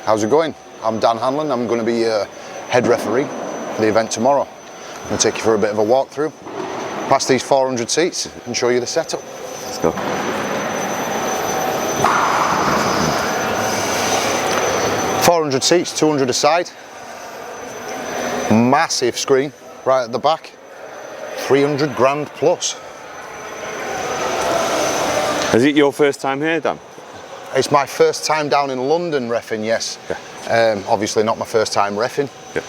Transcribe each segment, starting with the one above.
how's it going? I'm Dan Hanlon, I'm going to be head referee for the event tomorrow. I'm going to take you for a bit of a walkthrough, past these 400 seats and show you the setup. Let's go. 400 seats, 200 aside. Massive screen right at the back. 300 grand plus. Is it your first time here, Dan? It's my first time down in London reffing, yes. Yeah. Obviously not my first time reffing. Yeah.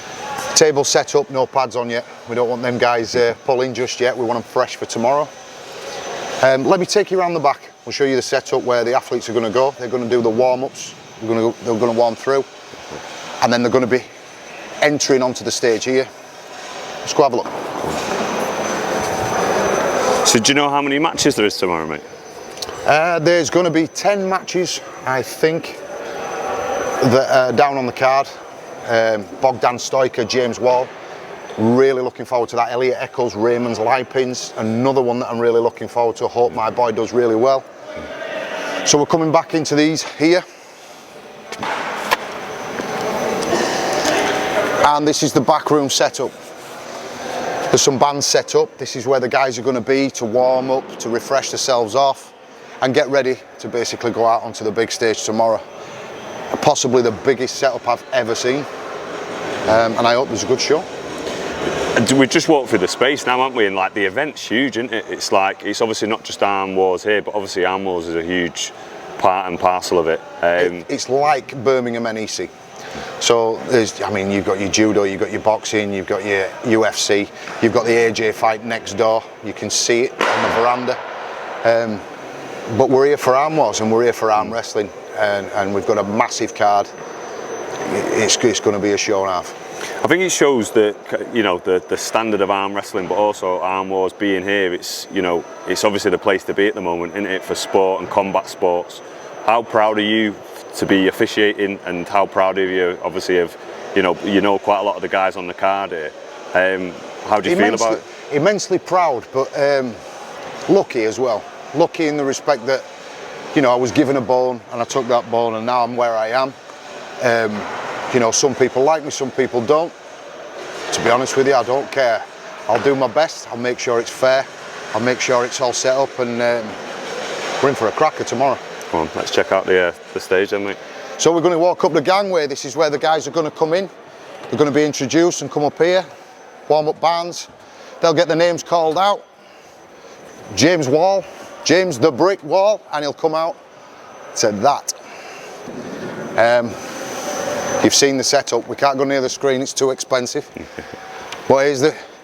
Table set up, no pads on yet. We don't want them guys pulling just yet. We want them fresh for tomorrow. Let me take you around the back. We'll show you the setup where the athletes are going to go. They're going to do the warm-ups. They're going to warm through. And then they're going to be entering onto the stage here. Let's go have a look. So do you know how many matches there is tomorrow, mate? There's going to be 10 matches, I think, that down on the card. Bogdan Stoiker, James Wall. Really looking forward to that. Elliot Eccles, Raymond's Lipins. Another one that I'm really looking forward to. Hope my boy does really well. So we're coming back into these here. And this is the backroom setup. There's some bands set up. This is where the guys are going to be to warm up, to refresh themselves off and get ready to basically go out onto the big stage tomorrow. Possibly the biggest setup I've ever seen. And I hope there's a good show. We just walked through the space now, haven't we? And like the event's huge, isn't it? It's like, it's obviously not just Arm Wars here, but obviously Arm Wars is a huge part and parcel of it. It's like Birmingham NEC. So there's, I mean, you've got your judo, you've got your boxing, you've got your UFC, you've got the AJ fight next door. You can see it on the veranda. But we're here for Arm Wars and we're here for arm wrestling, and we've got a massive card. It's going to be a show and a half. I think it shows that, you know, the standard of arm wrestling, but also Arm Wars being here. It's, you know, it's obviously the place to be at the moment, isn't it, for sport and combat sports. How proud are you to be officiating, and how proud are you, obviously, of, you know quite a lot of the guys on the card here. How do you feel about it? Immensely proud, but lucky as well. Lucky in the respect that, you know, I was given a bone and I took that bone and now I'm where I am. You know, some people like me, some people don't. To be honest with you, I don't care. I'll do my best, I'll make sure it's fair, I'll make sure it's all set up, and we're in for a cracker tomorrow. Come on, let's check out the stage then, mate. So we're going to walk up the gangway. This is where the guys are going to come in. They're going to be introduced and come up here, warm up bands. They'll get their names called out. James Wall, James the Brick Wall, and he'll come out. Said that. You've seen the setup. We can't go near the screen, it's too expensive. But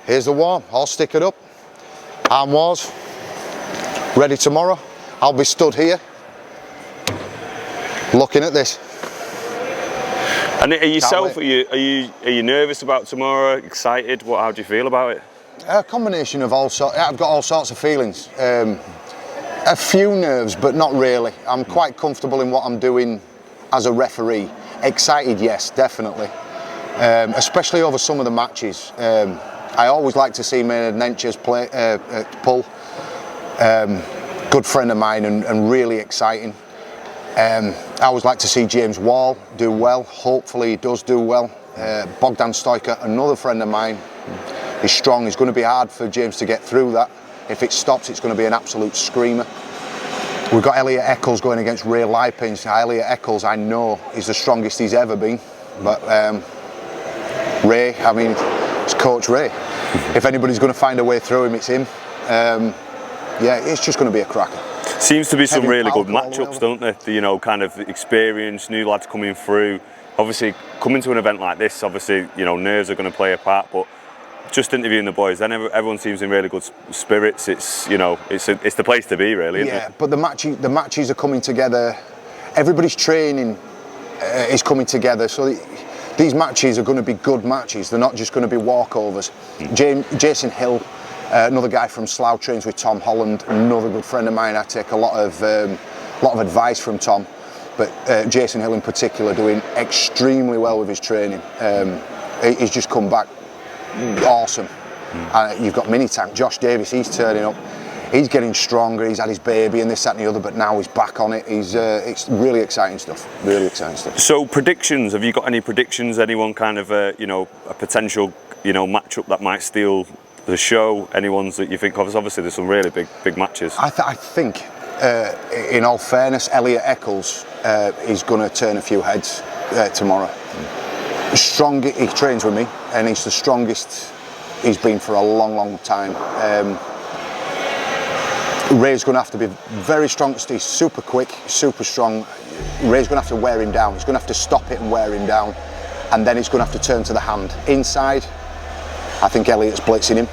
here's the warm, all stickered up. Arm Wars, ready tomorrow. I'll be stood here, looking at this. And yourself, are you nervous about tomorrow? Excited? How do you feel about it? A combination of all sorts. I've got all sorts of feelings. A few nerves, but not really. I'm quite comfortable in what I'm doing as a referee. Excited, yes, definitely. Especially over some of the matches. I always like to see Maynard Nenches pull. Good friend of mine and really exciting. I always like to see James Wall do well. Hopefully he does do well. Bogdan Stoiker, another friend of mine, is strong. It's going to be hard for James to get through that. If it stops, it's going to be an absolute screamer. We've got Elliot Eccles going against Ray Lipins. Elliot Eccles, I know, is the strongest he's ever been. But Ray, I mean, it's Coach Ray. If anybody's going to find a way through him, it's him. Yeah, it's just going to be a cracker. Seems to be some really good matchups, don't there? You know, kind of experience, new lads coming through. Obviously, coming to an event like this, obviously, you know, nerves are going to play a part, but just interviewing the boys, then everyone seems in really good spirits. It's, you know, it's the place to be, really, isn't it? Yeah, but the matches are coming together. Everybody's training is coming together, so these matches are going to be good matches. They're not just going to be walkovers. Jason Hill, another guy from Slough, trains with Tom Holland, another good friend of mine. I take a lot of advice from Tom, but Jason Hill in particular doing extremely well with his training. He's just come back awesome. You've got Mini Tank, Josh Davis, he's turning up. he's getting stronger. He's had his baby and this, that, and the other, but now he's back on it. It's really exciting stuff. Really exciting stuff. So predictions? Have you got any predictions? Anyone kind of a potential matchup that might steal the show? Any ones that you think of? Obviously, there's some really big matches. I think, in all fairness, Elliot Eccles is going to turn a few heads tomorrow. He trains with me, and he's the strongest he's been for a long time. Ray's going to have to be very strong. He's super quick, super strong. Ray's going to have to wear him down. He's going to have to stop it and wear him down, and then he's going to have to turn to the hand. Inside, I think Elliot's blitzing him.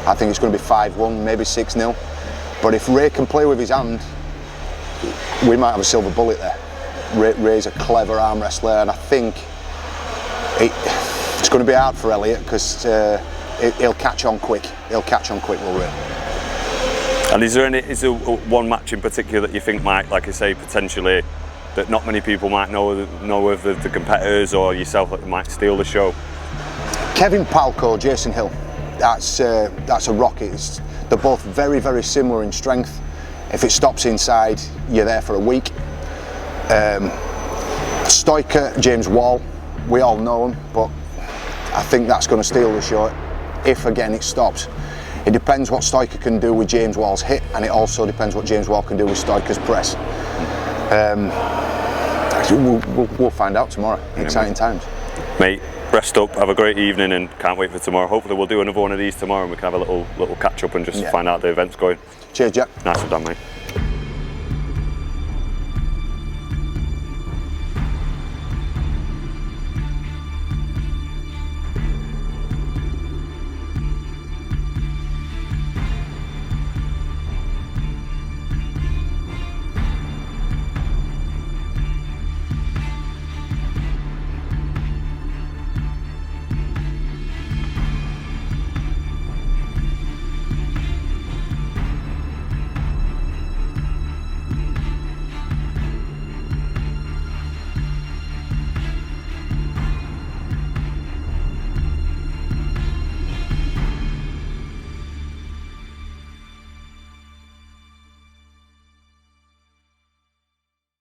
I think it's going to be 5-1, maybe 6-0. But if Ray can play with his hand, we might have a silver bullet there. Ray's a clever arm wrestler, and I think it's going to be hard for Elliot because he'll catch on quick. He'll catch on quick, will Ray. And is there one match in particular that you think might, like I say, potentially that not many people might know of the competitors or yourself that might steal the show? Kevin Palco, Jason Hill. That's a rocket. They're both very similar in strength. If it stops inside, you're there for a week. Stoiker, James Wall. We all know him, but I think that's going to steal the show if again it stops. It depends what Stoiker can do with James Wall's hit, and it also depends what James Wall can do with Stoiker's press. We'll find out tomorrow. Exciting times. Mate, rest up, have a great evening, and can't wait for tomorrow. Hopefully we'll do another one of these tomorrow and we can have a little catch up and just find out the event's going. Cheers, Jack. Nice one, Dan, mate.